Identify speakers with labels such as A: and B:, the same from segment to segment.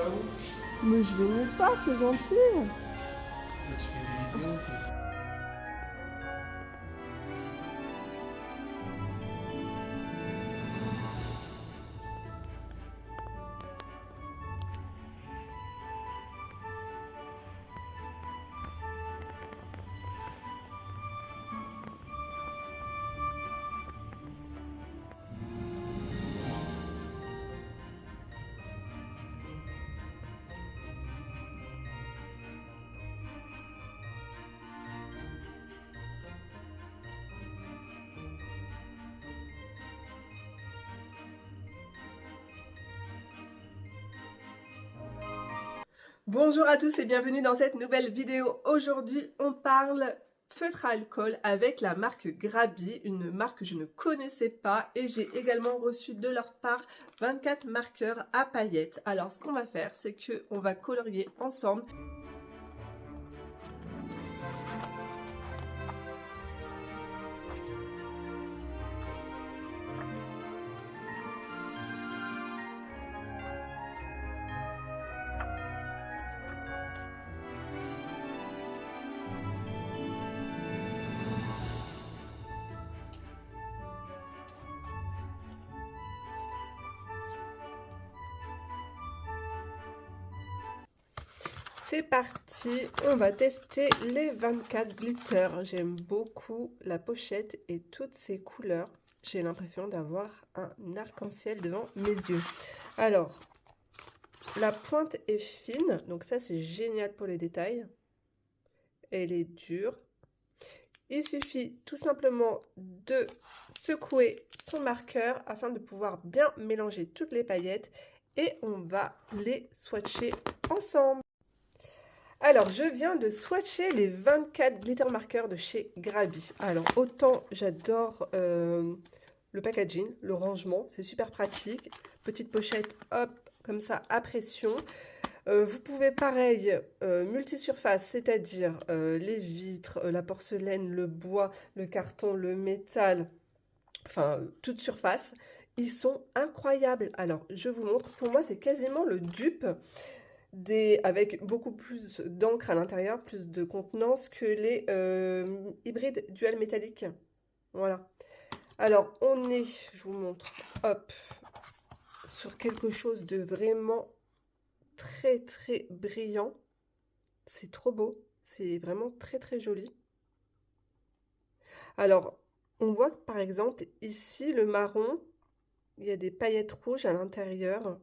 A: vas où?
B: Mais je vais nulle part, c'est gentil.
A: Toi, tu fais des vidéos,
B: Bonjour à tous et bienvenue dans cette nouvelle vidéo. Aujourd'hui, on parle feutre à alcool avec la marque Grabi, une marque que je ne connaissais pas, et j'ai également reçu de leur part 24 marqueurs à paillettes. Alors, ce qu'on va faire, c'est que on va colorier ensemble. C'est parti, on va tester les 24 glitters. J'aime beaucoup la pochette et toutes ces couleurs. J'ai l'impression d'avoir un arc-en-ciel devant mes yeux. Alors, la pointe est fine, donc ça c'est génial pour les détails. Elle est dure. Il suffit tout simplement de secouer son marqueur afin de pouvoir bien mélanger toutes les paillettes et on va les swatcher ensemble. Alors, je viens de swatcher les 24 glitter marqueurs de chez Grabi. Alors, autant j'adore le packaging, le rangement, c'est super pratique. Petite pochette, hop, comme ça, à pression. Vous pouvez, pareil, multisurface, c'est-à-dire les vitres, la porcelaine, le bois, le carton, le métal, enfin, toute surface. Ils sont incroyables. Alors, je vous montre. Pour moi, c'est quasiment le dupe avec beaucoup plus d'encre à l'intérieur, plus de contenance que les hybrides dual métalliques. Voilà. Alors, on est, je vous montre, hop, sur quelque chose de vraiment très très brillant. C'est trop beau. C'est vraiment très très joli. Alors, on voit que par exemple, ici, le marron, il y a des paillettes rouges à l'intérieur.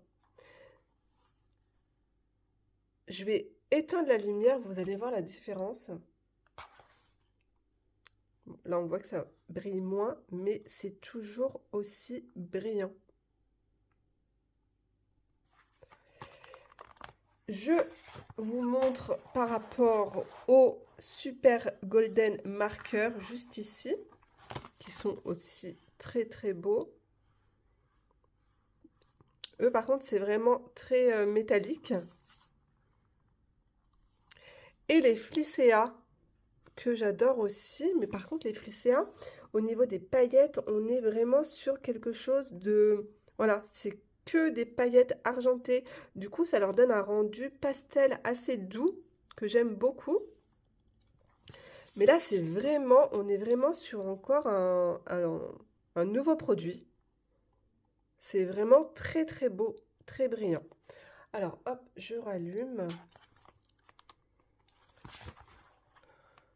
B: Je vais éteindre la lumière, vous allez voir la différence. Là, on voit que ça brille moins, mais c'est toujours aussi brillant. Je vous montre par rapport aux Super Golden Markers juste ici, qui sont aussi très très beaux. Eux, par contre, c'est vraiment très métallique. Et les Flicea, que j'adore aussi, mais par contre, les Flicea, au niveau des paillettes, on est vraiment sur quelque chose de... Voilà, c'est que des paillettes argentées. Du coup, ça leur donne un rendu pastel assez doux, que j'aime beaucoup. Mais là, c'est vraiment, on est vraiment sur encore un nouveau produit. C'est vraiment très très beau, très brillant. Alors, hop, je rallume.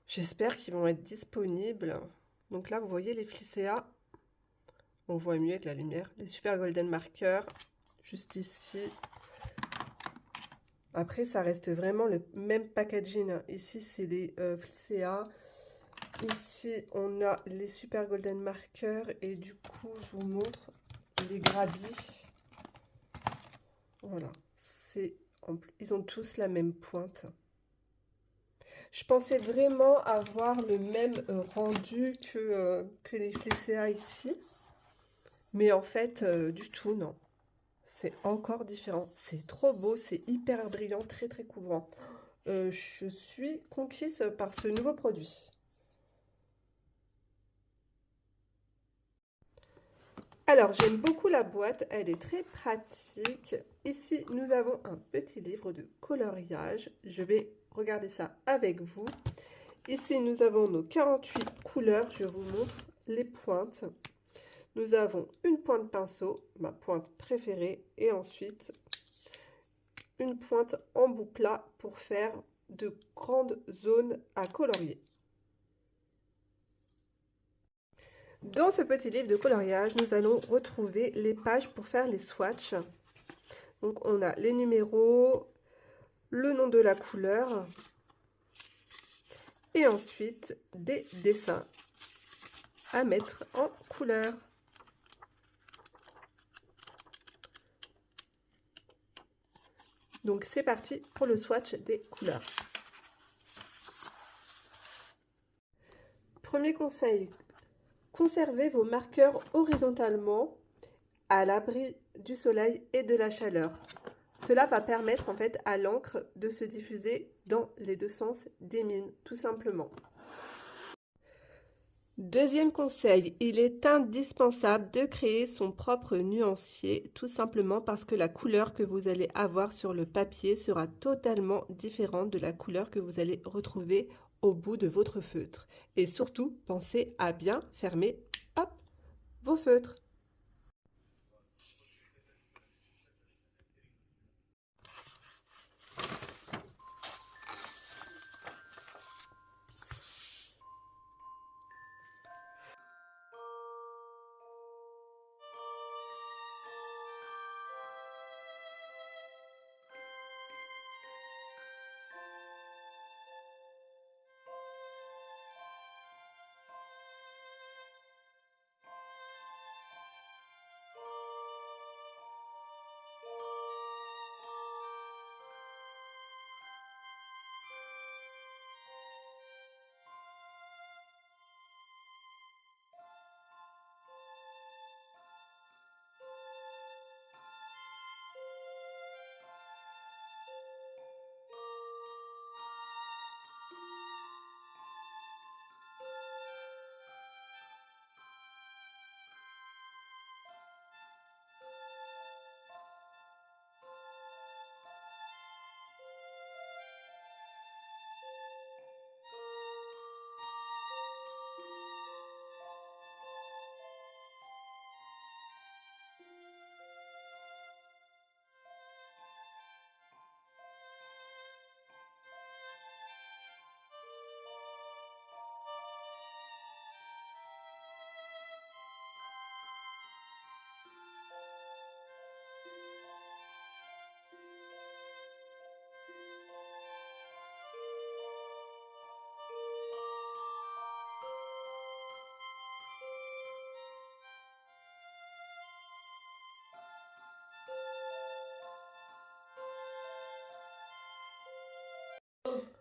B: J'espère qu'ils vont être disponibles. Donc là, vous voyez les Flicea. On voit mieux avec la lumière. Les Super Golden Markers, juste ici. Après, ça reste vraiment le même packaging. Ici, c'est les Flicea. Ici, on a les Super Golden Markers. Et du coup, je vous montre les Grabi. Voilà. Ils ont tous la même pointe. Je pensais vraiment avoir le même rendu que les Flicea ici. Mais en fait, du tout, non. C'est encore différent. C'est trop beau, c'est hyper brillant, très très couvrant. Je suis conquise par ce nouveau produit. Alors, j'aime beaucoup la boîte, elle est très pratique. Ici, nous avons un petit livre de coloriage. Je vais regarder ça avec vous. Ici, nous avons nos 48 couleurs. Je vous montre les pointes. Nous avons une pointe pinceau, ma pointe préférée, et ensuite une pointe en bout plat pour faire de grandes zones à colorier. Dans ce petit livre de coloriage, nous allons retrouver les pages pour faire les swatchs. Donc on a les numéros, le nom de la couleur et ensuite des dessins à mettre en couleur. Donc c'est parti pour le swatch des couleurs. Premier conseil, conservez vos marqueurs horizontalement à l'abri du soleil et de la chaleur. Cela va permettre en fait à l'encre de se diffuser dans les deux sens des mines, tout simplement. Deuxième conseil, il est indispensable de créer son propre nuancier, tout simplement parce que la couleur que vous allez avoir sur le papier sera totalement différente de la couleur que vous allez retrouver au bout de votre feutre. Et surtout, pensez à bien fermer, hop, vos feutres.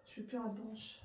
B: Je suis plus à branche.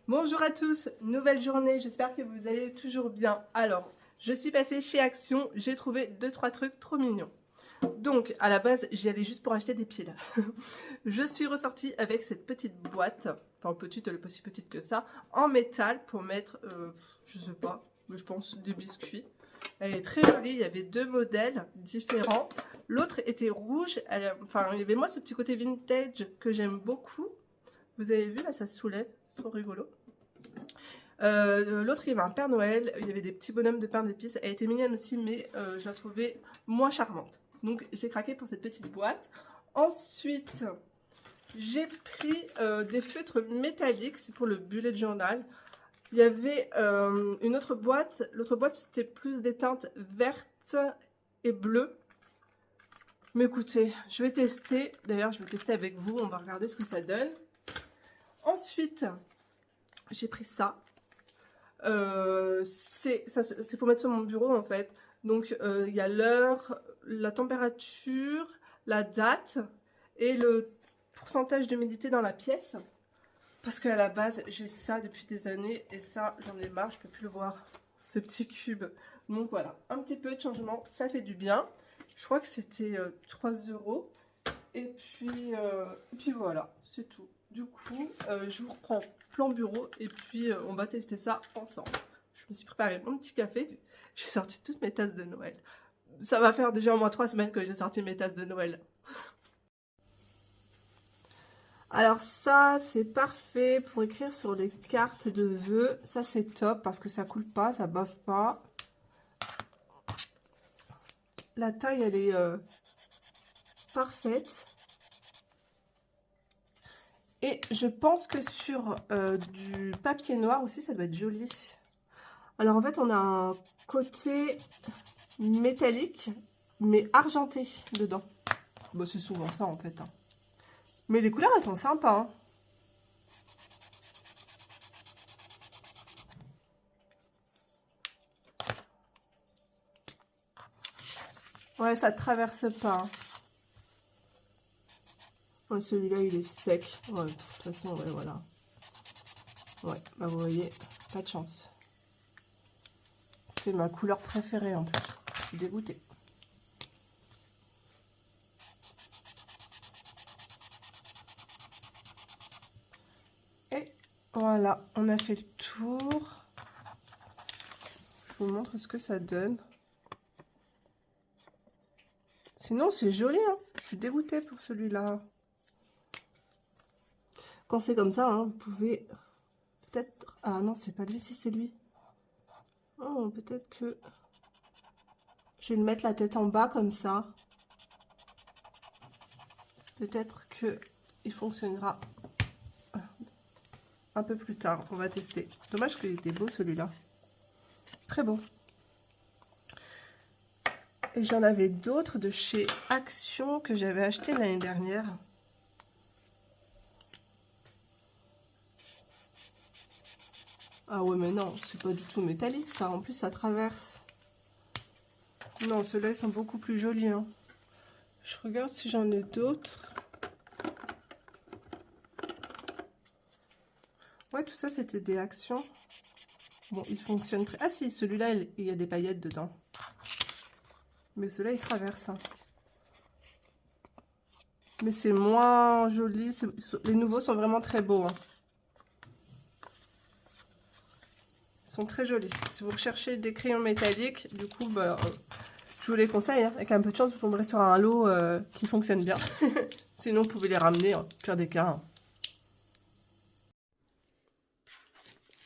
B: Bonjour à tous, nouvelle journée, j'espère que vous allez toujours bien. Alors, je suis passée chez Action, j'ai trouvé 2-3 trucs trop mignons. Donc, à la base, j'y allais juste pour acheter des piles. Je suis ressortie avec cette petite boîte enfin petite, elle est pas si petite que ça, en métal pour mettre, je sais pas, mais je pense des biscuits. Elle est très jolie, il y avait 2 modèles différents. L'autre était rouge, enfin il y avait moi ce petit côté vintage que j'aime beaucoup. Vous avez vu là, ça se soulève, c'est trop rigolo. L'autre, il y avait un Père Noël, il y avait des petits bonhommes de pain d'épices. Elle était mignonne aussi, mais je la trouvais moins charmante. Donc j'ai craqué pour cette petite boîte. Ensuite, j'ai pris des feutres métalliques, c'est pour le bullet journal. Il y avait une autre boîte. L'autre boîte, c'était plus des teintes vertes et bleues. Mais écoutez, je vais tester. D'ailleurs, je vais tester avec vous. On va regarder ce que ça donne. Ensuite, j'ai pris ça. C'est pour mettre sur mon bureau en fait. Donc il y a l'heure, la température, la date et le pourcentage d'humidité dans la pièce. Parce qu'à la base j'ai ça depuis des années et ça j'en ai marre, je peux plus le voir, ce petit cube. Donc voilà, un petit peu de changement, ça fait du bien. Je crois que c'était 3 €. Et puis voilà, c'est tout. Du coup, je vous reprends plan bureau et puis on va tester ça ensemble. Je me suis préparé mon petit café. J'ai sorti toutes mes tasses de Noël. Ça va faire déjà au moins 3 semaines que j'ai sorti mes tasses de Noël. Alors ça, c'est parfait pour écrire sur les cartes de vœux. Ça, c'est top parce que ça coule pas, ça bave pas. La taille, elle est parfaite. Et je pense que sur du papier noir aussi, ça doit être joli. Alors en fait, on a un côté métallique, mais argenté dedans. Bon, c'est souvent ça en fait. Hein. Mais les couleurs, elles sont sympas. Hein. Ouais, ça ne traverse pas. Hein. Ouais, celui-là, il est sec. Ouais, de toute façon, ouais, voilà. Ouais, bah vous voyez, pas de chance. C'était ma couleur préférée en plus. Je suis dégoûtée. Et voilà, on a fait le tour. Je vous montre ce que ça donne. Sinon, c'est joli. Hein. Je suis dégoûtée pour celui-là. Quand c'est comme ça, hein, vous pouvez peut-être... Ah non, c'est pas lui, si c'est lui. Oh, peut-être que... Je vais le mettre la tête en bas comme ça. Peut-être que il fonctionnera un peu plus tard. On va tester. Dommage qu'il était beau celui-là. Très beau. Et j'en avais d'autres de chez Action que j'avais acheté l'année dernière. Ah ouais, mais non, c'est pas du tout métallique ça. En plus, ça traverse. Non, ceux-là, ils sont beaucoup plus jolis. Hein. Je regarde si j'en ai d'autres. Ouais, tout ça, c'était des Actions. Bon, il fonctionne très... Ah si, celui-là, il y a des paillettes dedans. Mais ceux-là, ils traversent. Hein. Mais c'est moins joli. Les nouveaux sont vraiment très beaux. Hein. Ils sont très jolis. Si vous recherchez des crayons métalliques, du coup, bah, je vous les conseille. Hein. Avec un peu de chance, vous tomberez sur un lot qui fonctionne bien. Sinon, vous pouvez les ramener, en pire des cas. Hein.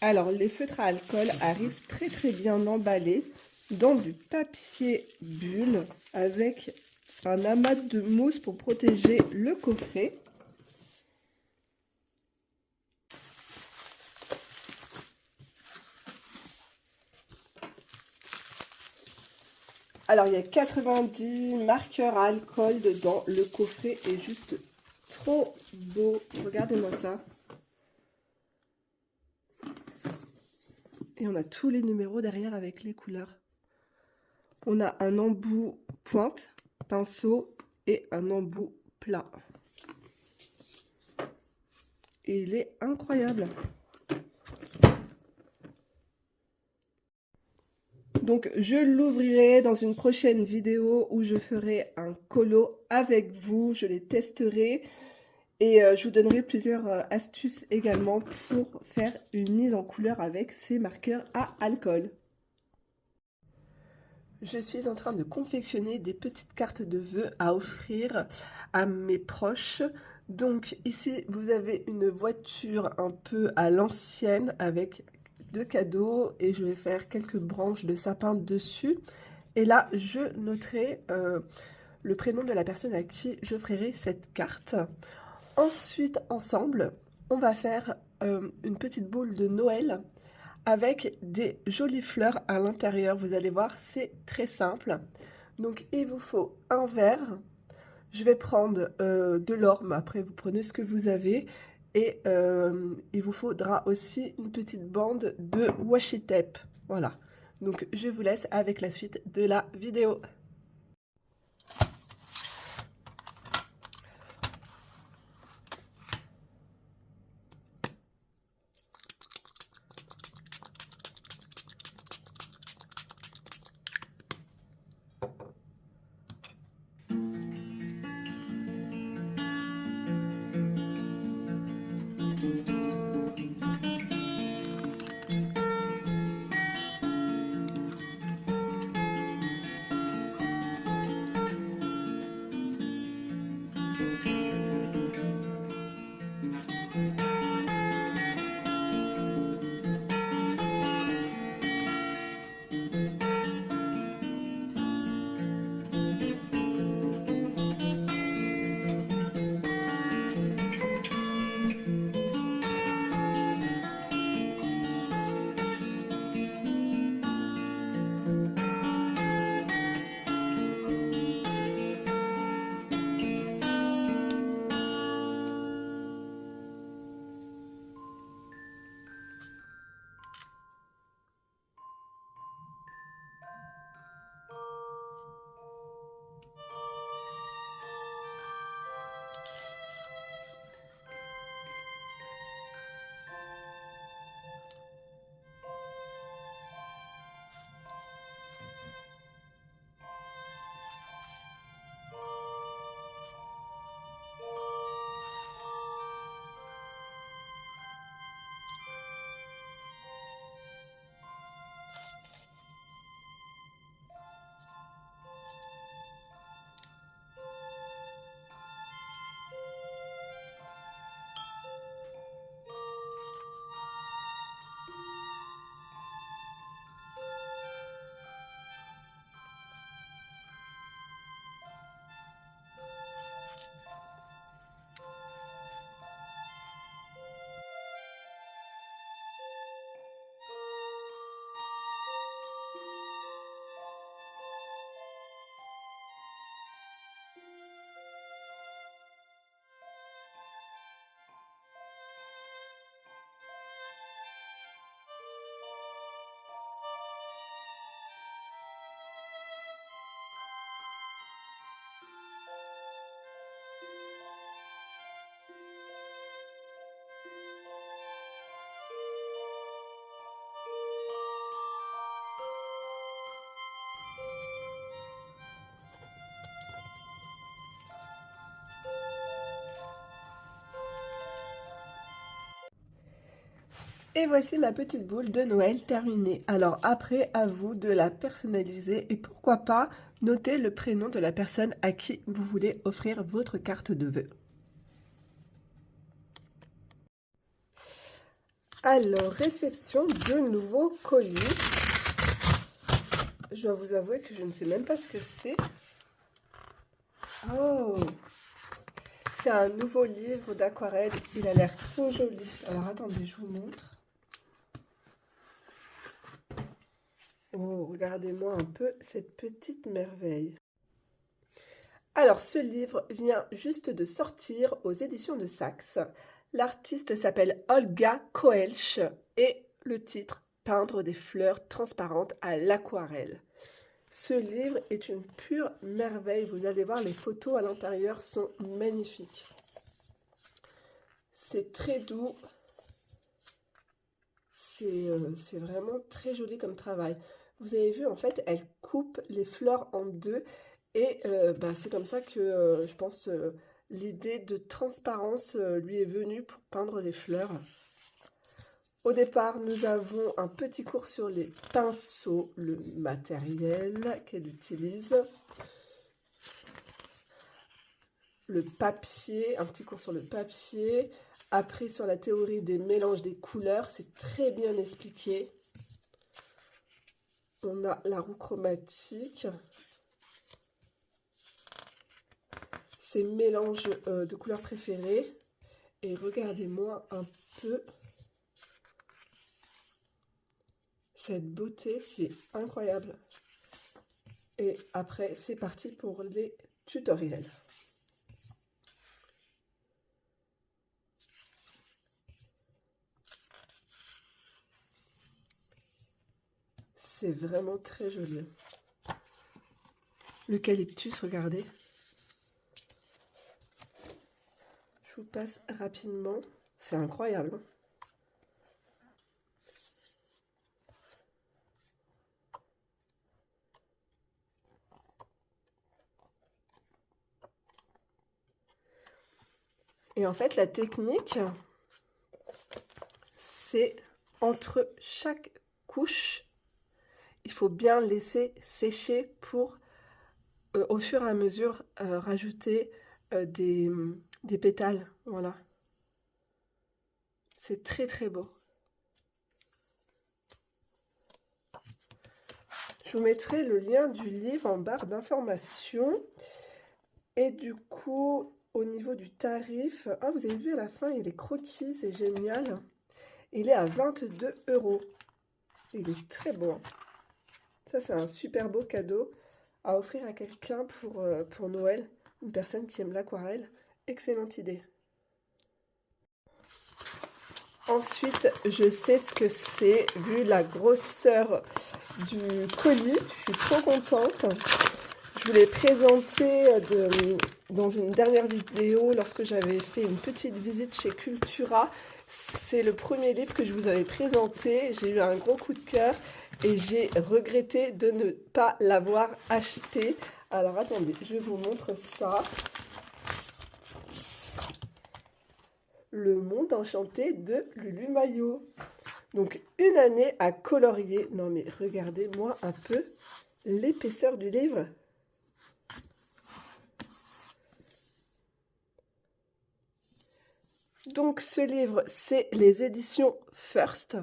B: Alors, les feutres à alcool arrivent très très bien emballés dans du papier bulle avec un amas de mousse pour protéger le coffret. Alors, il y a 90 marqueurs à alcool dedans. Le coffret est juste trop beau. Regardez-moi ça. Et on a tous les numéros derrière avec les couleurs. On a un embout pointe, pinceau et un embout plat. Et il est incroyable. Donc, je l'ouvrirai dans une prochaine vidéo où je ferai un colo avec vous. Je les testerai. Et je vous donnerai plusieurs astuces également pour faire une mise en couleur avec ces marqueurs à alcool. Je suis en train de confectionner des petites cartes de vœux à offrir à mes proches. Donc ici, vous avez une voiture un peu à l'ancienne avec deux cadeaux et je vais faire quelques branches de sapin dessus. Et là, je noterai le prénom de la personne à qui j'offrirai cette carte. Ensuite, ensemble, on va faire une petite boule de Noël avec des jolies fleurs à l'intérieur. Vous allez voir, c'est très simple. Donc, il vous faut un verre. Je vais prendre de l'or, mais après, vous prenez ce que vous avez. Et il vous faudra aussi une petite bande de washi tape. Voilà. Donc, je vous laisse avec la suite de la vidéo. Et voici ma petite boule de Noël terminée. Alors après, à vous de la personnaliser et pourquoi pas noter le prénom de la personne à qui vous voulez offrir votre carte de vœux. Alors, réception de nouveaux colis. Je dois vous avouer que je ne sais même pas ce que c'est. Oh! C'est un nouveau livre d'aquarelle. Il a l'air trop joli. Alors, attendez, je vous montre. Oh, regardez-moi un peu cette petite merveille. Alors, ce livre vient juste de sortir aux éditions de Saxe. L'artiste s'appelle Olga Koelsch et le titre Peindre des fleurs transparentes à l'aquarelle. Ce livre est une pure merveille. Vous allez voir, les photos à l'intérieur sont magnifiques. C'est très doux. C'est vraiment très joli comme travail. Vous avez vu, en fait, elle coupe les fleurs en deux. Et c'est comme ça que, je pense, l'idée de transparence lui est venue pour peindre les fleurs. Au départ, nous avons un petit cours sur les pinceaux, le matériel qu'elle utilise, le papier, un petit cours sur le papier, après sur la théorie des mélanges des couleurs, c'est très bien expliqué. On a la roue chromatique, ces mélanges de couleurs préférées, et regardez-moi un peu cette beauté, c'est incroyable. Et après, c'est parti pour les tutoriels. C'est vraiment très joli. L'eucalyptus, regardez. Je vous passe rapidement. C'est incroyable. Et en fait, la technique, c'est entre chaque couche, il faut bien laisser sécher pour, au fur et à mesure, rajouter des pétales. Voilà. C'est très très beau. Je vous mettrai le lien du livre en barre d'information. Et du coup, au niveau du tarif, ah, vous avez vu à la fin, il y a les croquis, c'est génial. Il est à 22 €. Il est très beau. Ça, c'est un super beau cadeau à offrir à quelqu'un pour Noël. Une personne qui aime l'aquarelle. Excellente idée. Ensuite, je sais ce que c'est, vu la grosseur du colis. Je suis trop contente. Je vous l'ai présenté dans une dernière vidéo lorsque j'avais fait une petite visite chez Cultura. C'est le premier livre que je vous avais présenté. J'ai eu un gros coup de cœur et j'ai regretté de ne pas l'avoir acheté. Alors attendez, je vous montre ça. Le monde enchanté de Lulu Maillot. Donc une année à colorier. Non mais regardez-moi un peu l'épaisseur du livre. Donc ce livre, c'est les éditions First.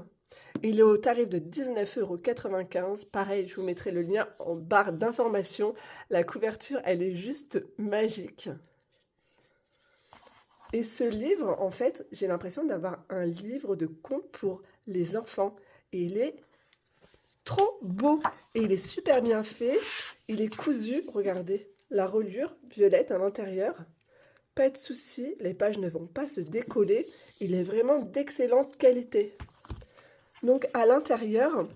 B: Il est au tarif de 19,95 €. Pareil, je vous mettrai le lien en barre d'information. La couverture, elle est juste magique. Et ce livre, en fait, j'ai l'impression d'avoir un livre de contes pour les enfants. Et il est trop beau. Et il est super bien fait. Il est cousu, regardez, la reliure violette à l'intérieur. Pas de souci, les pages ne vont pas se décoller. Il est vraiment d'excellente qualité. Donc à l'intérieur,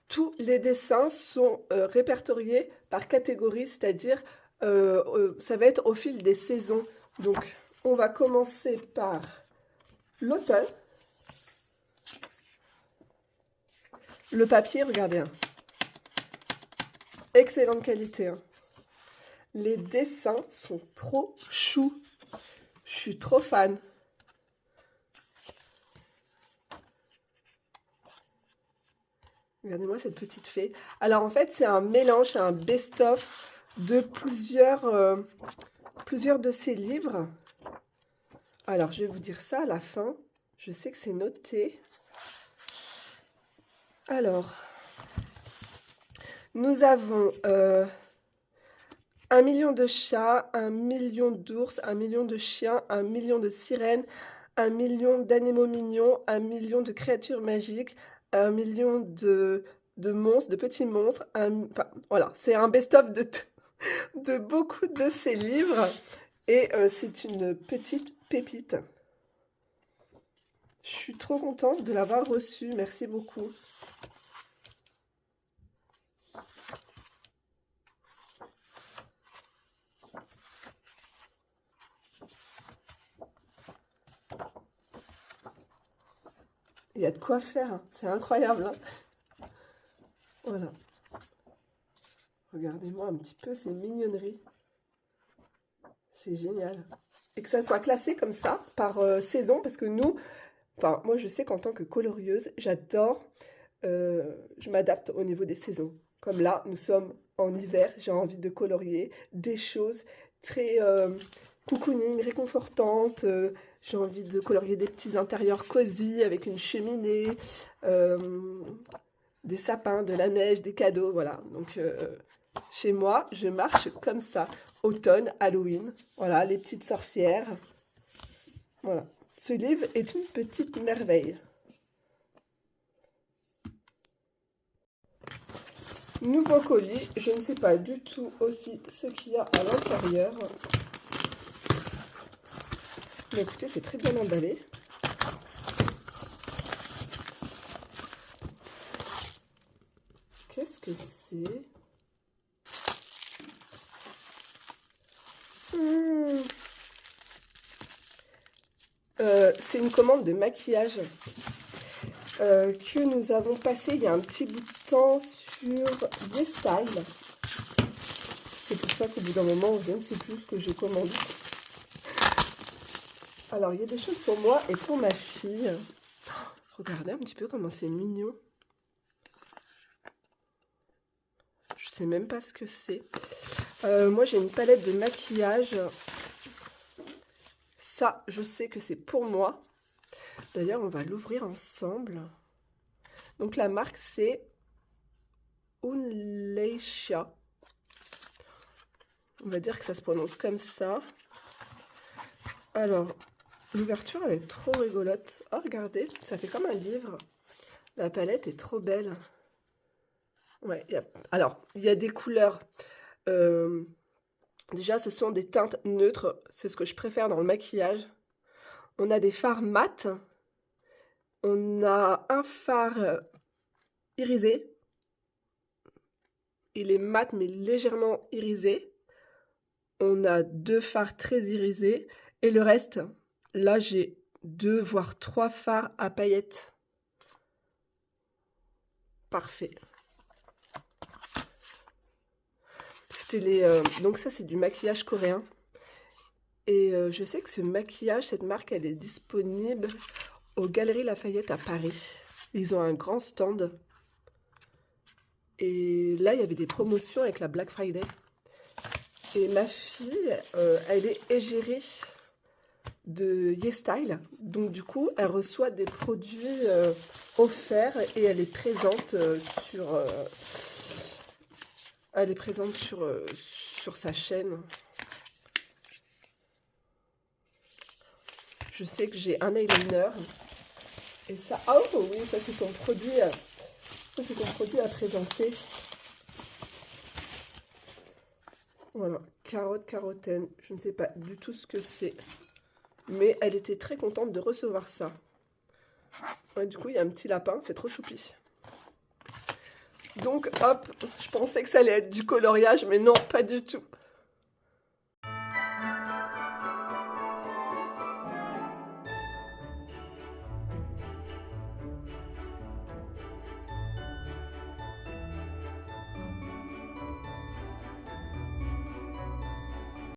B: tous les dessins sont répertoriés par catégorie, c'est-à-dire ça va être au fil des saisons. Donc on va commencer par l'automne. Le papier, regardez, hein. Excellente qualité. Hein. Les dessins sont trop choux. Je suis trop fan. Regardez-moi cette petite fée. Alors en fait, c'est un mélange, c'est un best-of de plusieurs de ces livres. Alors, je vais vous dire ça à la fin. Je sais que c'est noté. Alors, nous avons 1 million de chats, 1 million d'ours, 1 million de chiens, 1 million de sirènes, 1 million d'animaux mignons, 1 million de créatures magiques, 1 million de monstres, de petits monstres. Enfin, voilà, c'est un best-of de beaucoup de ces livres. Et c'est une petite pépite. Je suis trop contente de l'avoir reçu. Merci beaucoup. Il y a de quoi faire, hein. C'est incroyable. Hein. Voilà. Regardez-moi un petit peu ces mignonneries. C'est génial. Et que ça soit classé comme ça, par saison, parce que nous, enfin, moi je sais qu'en tant que colorieuse, j'adore, je m'adapte au niveau des saisons. Comme là, nous sommes en hiver, j'ai envie de colorier des choses très cocooning, réconfortantes. J'ai envie de colorier des petits intérieurs cosy avec une cheminée, euh, des sapins, de la neige, des cadeaux, voilà. Donc chez moi, je marche comme ça. Automne, Halloween, voilà, les petites sorcières. Voilà. Ce livre est une petite merveille. Nouveau colis, je ne sais pas du tout aussi ce qu'il y a à l'intérieur. Mais écoutez, c'est très bien emballé. Qu'est-ce que c'est? C'est une commande de maquillage que nous avons passé il y a un petit bout de temps sur YesStyle. C'est pour ça qu'au bout d'un moment, je ne sais plus ce que j'ai commandé. Alors, il y a des choses pour moi et pour ma fille. Regardez un petit peu comment c'est mignon. Je sais même pas ce que c'est. Moi, j'ai une palette de maquillage. Ça, je sais que c'est pour moi. D'ailleurs, on va l'ouvrir ensemble. Donc, la marque, c'est Unleasha. On va dire que ça se prononce comme ça. Alors, l'ouverture, elle est trop rigolote. Oh, regardez, ça fait comme un livre. La palette est trop belle. Ouais, alors, il y a des couleurs. Déjà, ce sont des teintes neutres. C'est ce que je préfère dans le maquillage. On a des fards mat. On a un fard irisé. Il est mat, mais légèrement irisé. On a 2 fards très irisés. Et le reste, là, j'ai 2 voire 3 fards à paillettes. Parfait. Donc ça, c'est du maquillage coréen. Et je sais que ce maquillage, cette marque, elle est disponible aux Galeries Lafayette à Paris. Ils ont un grand stand. Et là, il y avait des promotions avec la Black Friday. Et ma fille, elle est égérie de YesStyle. Donc du coup, elle reçoit des produits offerts et elle est présente sur sa chaîne. Je sais que j'ai un eyeliner. Et ça, oh oui, ça c'est son produit. Ça c'est son produit à présenter. Voilà, carotte carotène. Je ne sais pas du tout ce que c'est. Mais elle était très contente de recevoir ça. Ouais, du coup, il y a un petit lapin, c'est trop choupi. Donc, hop, je pensais que ça allait être du coloriage, mais non, pas du tout.